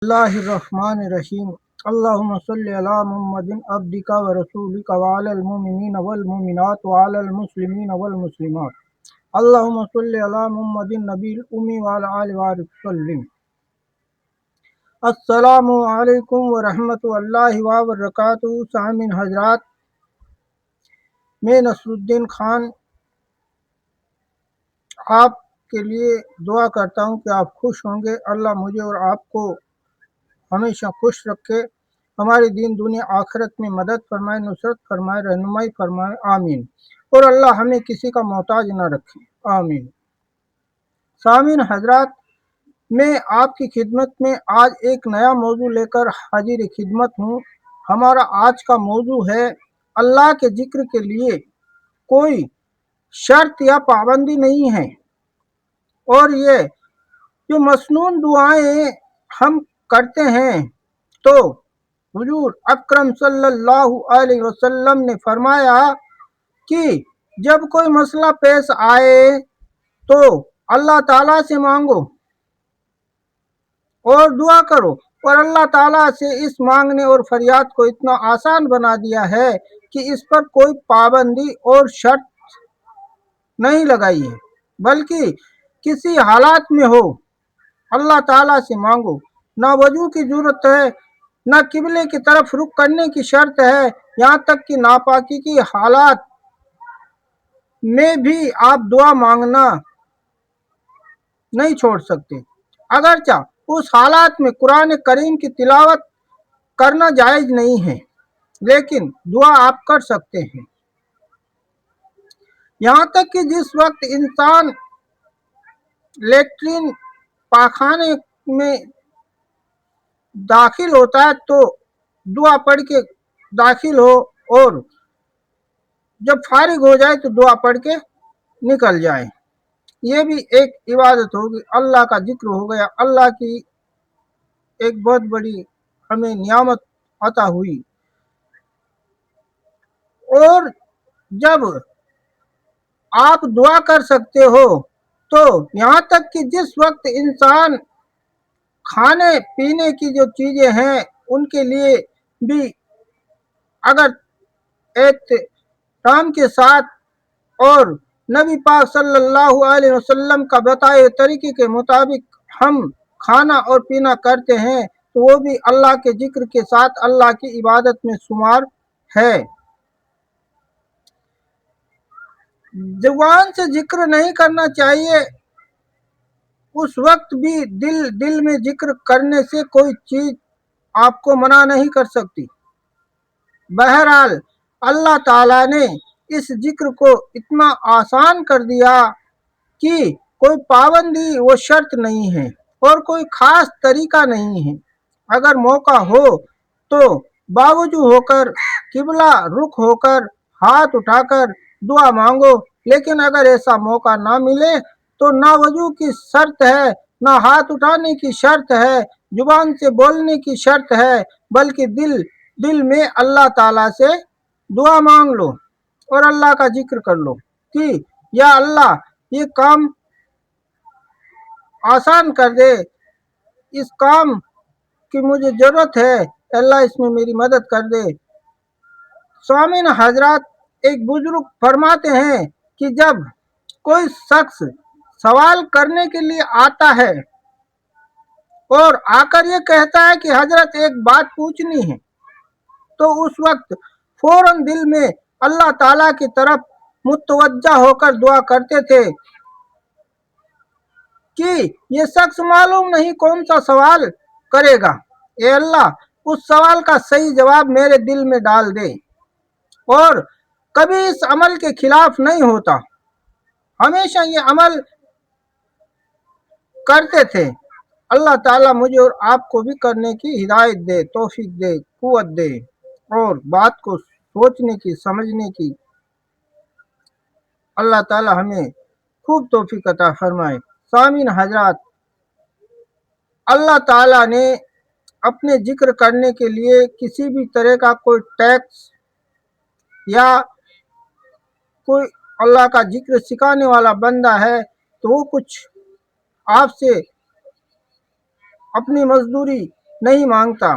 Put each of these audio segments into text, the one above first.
اللہ الرحمن الرحیم اللہم صلی علی محمد عبدک و رسولک وعلی المؤمنین والمؤمنات وعلی المسلمین والمسلمات اللہم صلی علی محمد نبی الامی وعلی آلہ وسلم۔ السلام علیکم ورحمۃ اللہ وبرکاتہ۔ سامعین حضرات، میں نصر الدین خان آپ کے لیے دعا کرتا ہوں کہ آپ خوش ہوں گے۔ اللہ مجھے اور آپ کو ہمیشہ خوش رکھے، ہماری دین دنیا آخرت میں مدد فرمائے، نصرت فرمائے، رہنمائی فرمائے، آمین۔ اور اللہ ہمیں کسی کا محتاج نہ رکھے، آمین۔ سامعین حضرات، میں آپ کی خدمت میں آج ایک نیا موضوع لے کر حاضر خدمت ہوں۔ ہمارا آج کا موضوع ہے اللہ کے ذکر کے لیے کوئی شرط یا پابندی نہیں ہے، اور یہ جو مسنون دعائیں ہم کرتے ہیں تو حضور اکرم صلی اللہ علیہ وسلم نے فرمایا کہ جب کوئی مسئلہ پیش آئے تو اللہ تعالیٰ سے مانگو اور دعا کرو، اور اللہ تعالیٰ سے اس مانگنے اور فریاد کو اتنا آسان بنا دیا ہے کہ اس پر کوئی پابندی اور شرط نہیں لگائی ہے، بلکہ کسی حالات میں ہو اللہ تعالیٰ سے مانگو۔ نہ وضو کی ضرورت ہے، نہ قبلے کی طرف رخ کرنے کی شرط ہے، یہاں تک کہ ناپاکی کی حالات میں بھی آپ دعا مانگنا نہیں چھوڑ سکتے۔ اگرچہ اس حالات میں قرآن کریم کی تلاوت کرنا جائز نہیں ہے، لیکن دعا آپ کر سکتے ہیں۔ یہاں تک کہ جس وقت انسان لیٹرین پاخانے میں داخل ہوتا ہے تو دعا پڑھ کے داخل ہو، اور جب فارغ ہو جائے تو دعا پڑھ کے نکل جائے۔ یہ بھی ایک عبادت ہوگی، اللہ کا ذکر ہو گیا، اللہ کی ایک بہت بڑی ہمیں نعمت عطا ہوئی۔ اور جب آپ دعا کر سکتے ہو تو یہاں تک کہ جس وقت انسان کھانے پینے کی جو چیزیں ہیں ان کے لیے بھی اگر احترام کے ساتھ اور نبی پاک صلی اللہ علیہ وسلم کا بتائے طریقے کے مطابق ہم کھانا اور پینا کرتے ہیں تو وہ بھی اللہ کے ذکر کے ساتھ اللہ کی عبادت میں شمار ہے۔ زبان سے ذکر نہیں کرنا چاہیے، اس وقت بھی دل میں ذکر کرنے سے کوئی چیز آپ کو منع نہیں کر سکتی۔ بہرحال اللہ تعالیٰ نے اس ذکر کو اتنا آسان کر دیا کہ کوئی پابندی و شرط نہیں ہے اور کوئی خاص طریقہ نہیں ہے۔ اگر موقع ہو تو باوجو ہو کر قبلہ رخ ہو کر ہاتھ اٹھا کر دعا مانگو، لیکن اگر ایسا موقع نہ ملے تو نہ وضو کی شرط ہے، نہ ہاتھ اٹھانے کی شرط ہے، زبان سے بولنے کی شرط ہے، بلکہ دل میں اللہ تعالیٰ سے دعا مانگ لو اور اللہ کا ذکر کر لو کہ یا اللہ یہ کام آسان کر دے، اس کام کی مجھے ضرورت ہے، اللہ اس میں میری مدد کر دے۔ سامعین حضرات، ایک بزرگ فرماتے ہیں کہ جب کوئی شخص سوال کرنے کے لیے آتا ہے اور آ کر یہ کہتا ہے کہ حضرت ایک بات پوچھنی ہے، تو اس وقت فوراً دل میں اللہ تعالیٰ کی طرف متوجہ ہو کر دعا کرتے تھے کہ یہ شخص معلوم نہیں کون سا سوال کرے گا، اے اللہ اس سوال کا صحیح جواب میرے دل میں ڈال دے، اور کبھی اس عمل کے خلاف نہیں ہوتا، ہمیشہ یہ عمل کرتے تھے۔ اللہ تعالیٰ مجھے اور آپ کو بھی کرنے کی ہدایت دے، توفیق دے، قوت دے، اور بات کو سوچنے کی، سمجھنے کی اللہ تعالیٰ ہمیں خوب توفیق عطا فرمائے۔ سامعین حضرات، اللہ تعالیٰ نے اپنے ذکر کرنے کے لیے کسی بھی طرح کا کوئی ٹیکس یا کوئی اللہ کا ذکر سکھانے والا بندہ ہے تو وہ کچھ آپ سے اپنی مزدوری نہیں مانگتا۔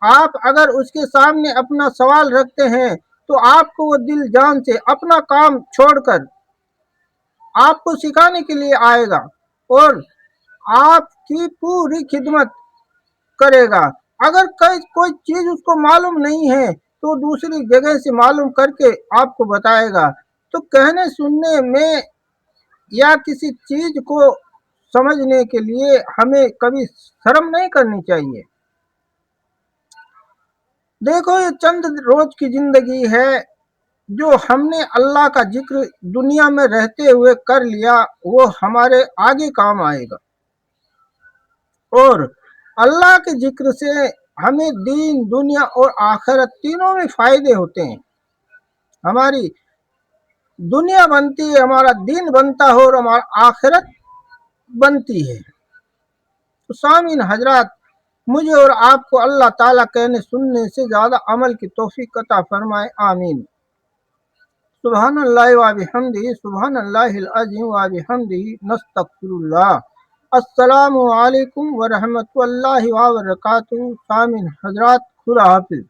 آپ اگر اس کے سامنے اپنا سوال رکھتے ہیں تو آپ کو وہ دل جان سے اپنا کام چھوڑ کر آپ کو سکھانے کے لیے آئے گا اور آپ کی پوری خدمت کرے گا۔ اگر کوئی چیز اس کو معلوم نہیں ہے تو دوسری جگہ سے معلوم کر کے آپ کو بتائے گا۔ تو کہنے سننے میں یا کسی چیز کو سمجھنے کے لیے ہمیں کبھی شرم نہیں کرنی چاہیے۔ دیکھو یہ چند روز کی زندگی ہے، جو ہم نے اللہ کا ذکر دنیا میں رہتے ہوئے کر لیا وہ ہمارے آگے کام آئے گا، اور اللہ کے ذکر سے ہمیں دین دنیا اور آخرت تینوں میں فائدے ہوتے ہیں۔ ہماری دنیا بنتی ہے، ہمارا دین بنتا ہے اور ہمارا آخرت بنتی ہے۔ تو سامعین حضرات، مجھے اور آپ کو اللہ تعالیٰ کہنے سننے سے زیادہ عمل کی توفیق عطا فرمائے، آمین۔ سبحان اللہ و بحمدہ، سبحان اللہ العظیم و بحمدہ، نستغفر اللہ۔ السلام علیکم ورحمۃ اللہ وبرکاتہ۔ سامعین حضرات، خدا حافظ۔